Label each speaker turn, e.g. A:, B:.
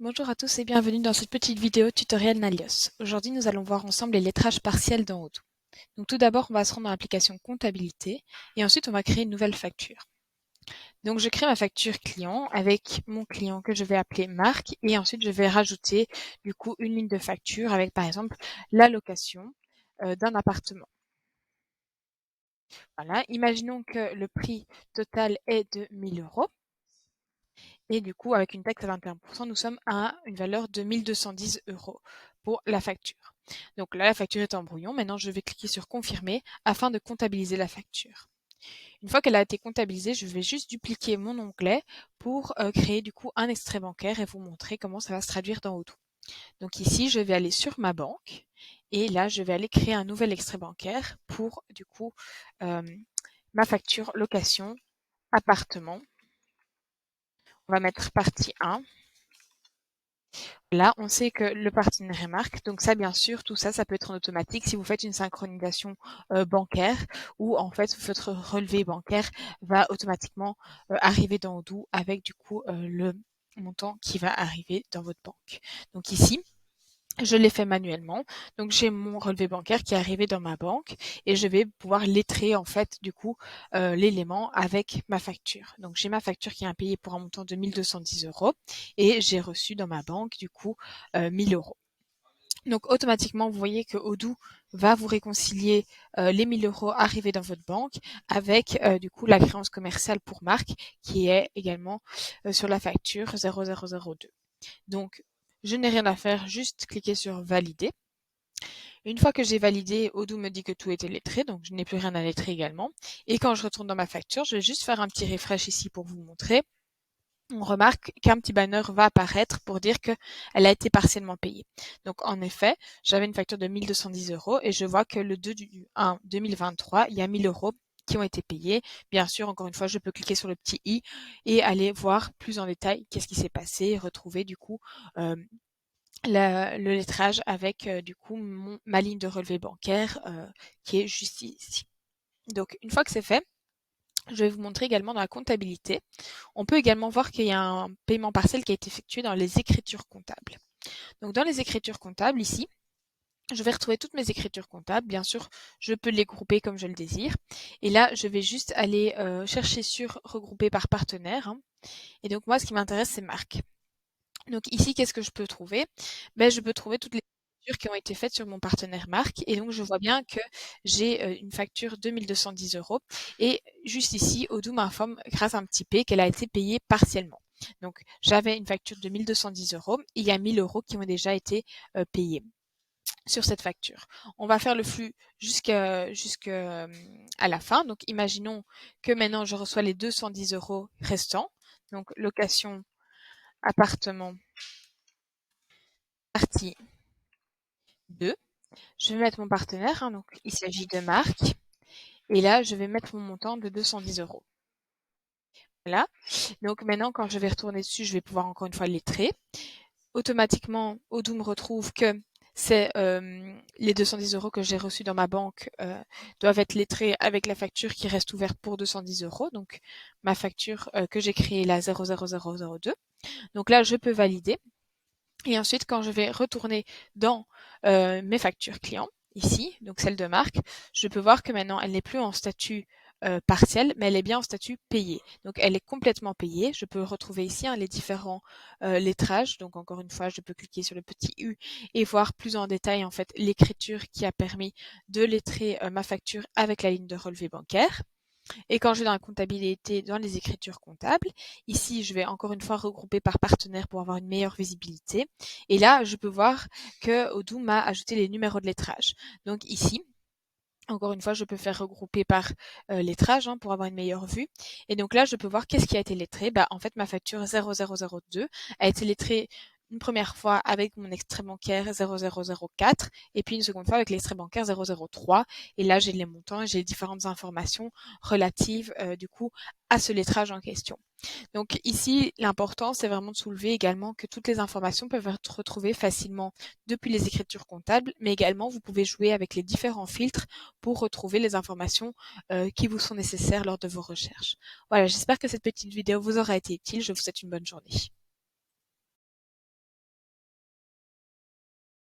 A: Bonjour à tous et bienvenue dans cette petite vidéo tutoriel Nalios. Aujourd'hui, nous allons voir ensemble les lettrages partiels dans Odoo. Donc tout d'abord, on va se rendre dans l'application comptabilité et ensuite on va créer une nouvelle facture. Donc je crée ma facture client avec mon client que je vais appeler Marc et ensuite je vais rajouter du coup une ligne de facture avec par exemple la location d'un appartement. Voilà, imaginons que le prix total est de 1000 euros. Et du coup, avec une taxe à 21%, nous sommes à une valeur de 1210 euros pour la facture. Donc là, la facture est en brouillon. Maintenant, je vais cliquer sur confirmer afin de comptabiliser la facture. Une fois qu'elle a été comptabilisée, je vais juste dupliquer mon onglet pour créer du coup un extrait bancaire et vous montrer comment ça va se traduire dans Odoo. Donc ici, je vais aller sur ma banque et là, je vais aller créer un nouvel extrait bancaire pour du coup ma facture location appartement. On va mettre partie 1. Là, on sait que le partenaire est Marc, donc ça, bien sûr, tout ça, ça peut être en automatique si vous faites une synchronisation bancaire ou en fait votre relevé bancaire va automatiquement arriver dans Odoo avec du coup le montant qui va arriver dans votre banque. Donc ici, je l'ai fait manuellement. Donc j'ai mon relevé bancaire qui est arrivé dans ma banque et je vais pouvoir lettrer en fait du coup l'élément avec ma facture. Donc j'ai ma facture qui est impayée pour un montant de 1210 euros et j'ai reçu dans ma banque du coup 1000 euros. Donc automatiquement, vous voyez que Odoo va vous réconcilier les 1000 euros arrivés dans votre banque avec du coup la créance commerciale pour Marc qui est également sur la facture 0002. Donc je n'ai rien à faire, juste cliquer sur valider. Une fois que j'ai validé, Odoo me dit que tout était lettré, donc je n'ai plus rien à lettrer également. Et quand je retourne dans ma facture, je vais juste faire un petit refresh ici pour vous montrer. On remarque qu'un petit banner va apparaître pour dire qu'elle a été partiellement payée. Donc en effet, j'avais une facture de 1210 euros et je vois que le 2 du 1 2023, il y a 1000 euros qui ont été payés. Bien sûr, encore une fois, je peux cliquer sur le petit i et aller voir plus en détail qu'est-ce qui s'est passé et retrouver du coup le lettrage avec du coup ma ligne de relevé bancaire qui est juste ici. Donc une fois que c'est fait, je vais vous montrer également dans la comptabilité. On peut également voir qu'il y a un paiement partiel qui a été effectué dans les écritures comptables. Donc dans les écritures comptables ici, je vais retrouver toutes mes écritures comptables. Bien sûr, je peux les grouper comme je le désire. Et là, je vais juste aller chercher sur regrouper par partenaire. Hein. Et donc moi, ce qui m'intéresse, c'est Marc. Donc ici, qu'est-ce que je peux trouver? Je peux trouver toutes les factures qui ont été faites sur mon partenaire Marc. Et donc, je vois bien que j'ai une facture de 1210 euros. Et juste ici, Odoo m'informe, grâce à un petit P, qu'elle a été payée partiellement. Donc, j'avais une facture de 1210 euros. Et il y a 1000 euros qui ont déjà été payés sur cette facture. On va faire le flux jusqu'à la fin. Donc, imaginons que maintenant, je reçois les 210 euros restants. Donc, location appartement partie 2. Je vais mettre mon partenaire, hein, donc il s'agit de Marc. Et là, je vais mettre mon montant de 210 euros. Voilà. Donc maintenant, quand je vais retourner dessus, je vais pouvoir encore une fois lettrer. Automatiquement, Odoo me retrouve que c'est les 210 euros que j'ai reçus dans ma banque doivent être lettrés avec la facture qui reste ouverte pour 210 euros. Donc ma facture que j'ai créée là 00002. Donc là, je peux valider. Et ensuite, quand je vais retourner dans mes factures clients, ici, donc celle de Marc, je peux voir que maintenant, elle n'est plus en statut partiel, mais elle est bien en statut payé. Donc, elle est complètement payée. Je peux retrouver ici les différents lettrages. Donc, encore une fois, je peux cliquer sur le petit U et voir plus en détail, en fait, l'écriture qui a permis de lettrer ma facture avec la ligne de relevé bancaire. Et quand je vais dans la comptabilité, dans les écritures comptables, ici, je vais encore une fois regrouper par partenaire pour avoir une meilleure visibilité. Et là, je peux voir que Odoo m'a ajouté les numéros de lettrage. Donc ici, encore une fois, je peux faire regrouper par lettrage hein, pour avoir une meilleure vue. Et donc là, je peux voir qu'est-ce qui a été lettré. En fait, ma facture 0002 a été lettrée une première fois avec mon extrait bancaire 0004 et puis une seconde fois avec l'extrait bancaire 003. Et là, j'ai les montants et j'ai différentes informations relatives du coup à ce lettrage en question. Donc ici, l'important, c'est vraiment de soulever également que toutes les informations peuvent être retrouvées facilement depuis les écritures comptables, mais également vous pouvez jouer avec les différents filtres pour retrouver les informations qui vous sont nécessaires lors de vos recherches. Voilà, j'espère que cette petite vidéo vous aura été utile. Je vous souhaite une bonne journée.